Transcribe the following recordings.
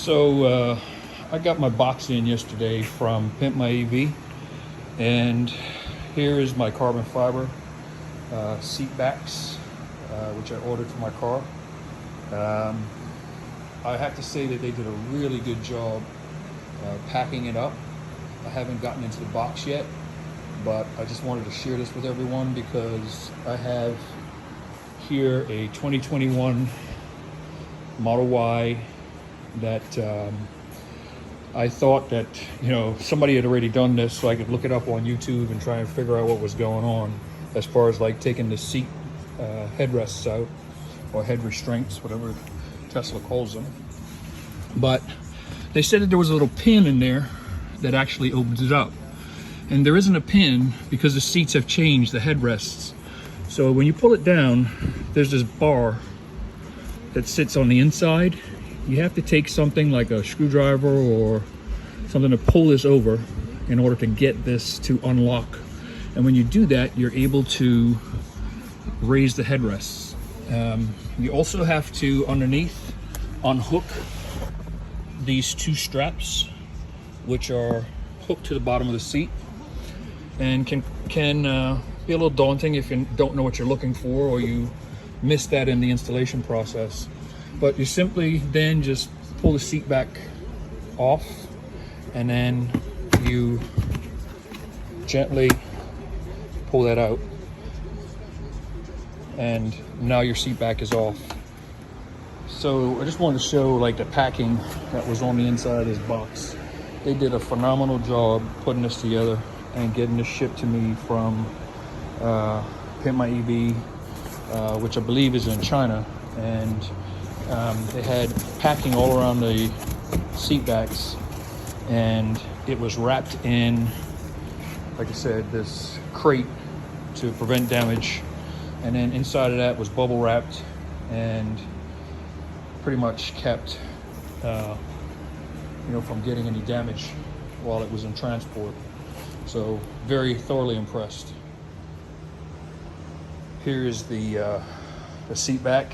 So I got my box in yesterday from Pimp My EV, and here is my carbon fiber seat backs, which I ordered for my car. I have to say that they did a really good job packing it up. I haven't gotten into the box yet, but I just wanted to share this with everyone because I have here a 2021 Model Y that I thought that, somebody had already done this so I could look it up on YouTube and try and figure out what was going on as far as like taking the seat headrests out, or head restraints, whatever Tesla calls them. But they said that there was a little pin in there that actually opens it up. And there isn't a pin because the seats have changed, the headrests. So when you pull it down, there's this bar that sits on the inside. You have to take something like a screwdriver or something to pull this over in order to get this to unlock. And when you do that, you're able to raise the headrests. You also have to, underneath, unhook these two straps, which are hooked to the bottom of the seat, and can be a little daunting if you don't know what you're looking for or you miss that in the installation process. But you simply then just pull the seat back off, and then you gently pull that out, and now your seat back is off. So I just wanted to show like the packing that was on the inside of this box. They did a phenomenal job putting this together and getting this shipped to me from Pimp My EV, which I believe is in China. And they had packing all around the seat backs, and it was wrapped in, like I said, this crate to prevent damage. And then inside of that was bubble wrapped and pretty much kept from getting any damage while it was in transport. So very thoroughly impressed. Here is the seat back.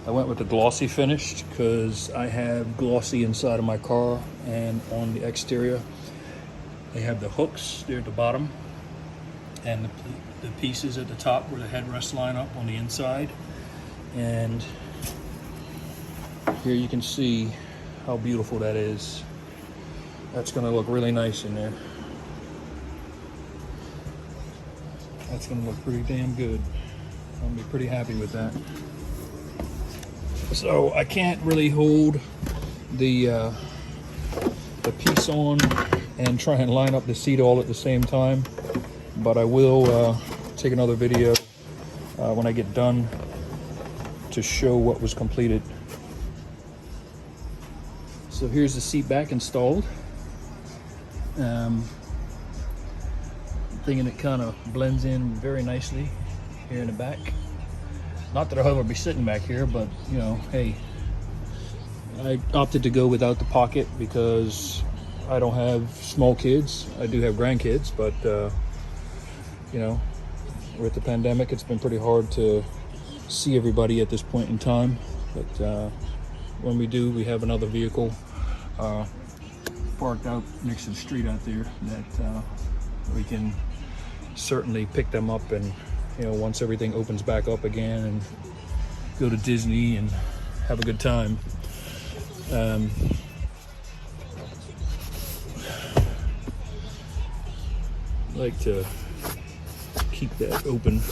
I went with the glossy finish because I have glossy inside of my car, and on the exterior they have the hooks there at the bottom and the pieces at the top where the headrests line up on the inside. And here you can see how beautiful that is. That's going to look really nice in there. That's going to look pretty damn good. I'm going to be pretty happy with that. So I can't really hold the piece on and try and line up the seat all at the same time, but I will take another video when I get done to show what was completed. So here's the seat back installed. I'm thinking it kind of blends in very nicely here in the back. Not that I'll ever be sitting back here, but hey, I opted to go without the pocket because I don't have small kids. I do have grandkids, but with the pandemic, it's been pretty hard to see everybody at this point in time. But when we do, we have another vehicle parked out next to the street out there that we can certainly pick them up, and once everything opens back up again, and go to Disney and have a good time. I like to keep that open.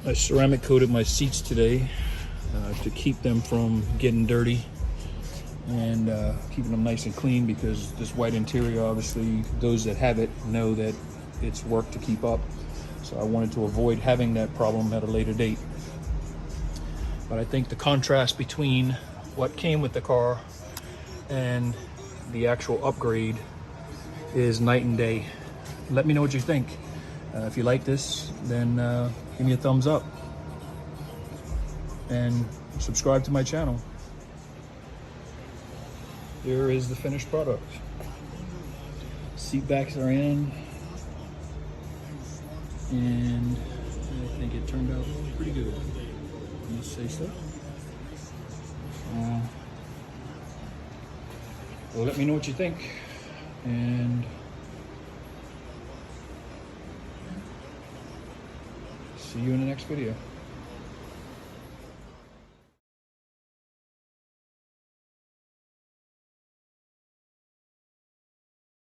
I ceramic coated my seats today to keep them from getting dirty and keeping them nice and clean, because this white interior, obviously those that have it know that it's work to keep up. So I wanted to avoid having that problem at a later date. But I think the contrast between what came with the car and the actual upgrade is night and day. Let me know what you think. If you like this, then give me a thumbs up and subscribe to my channel. Here is the finished product. Seat backs are in, and I think think it turned out pretty good. I must say so. Well, let me know what you think, and see you in the next video.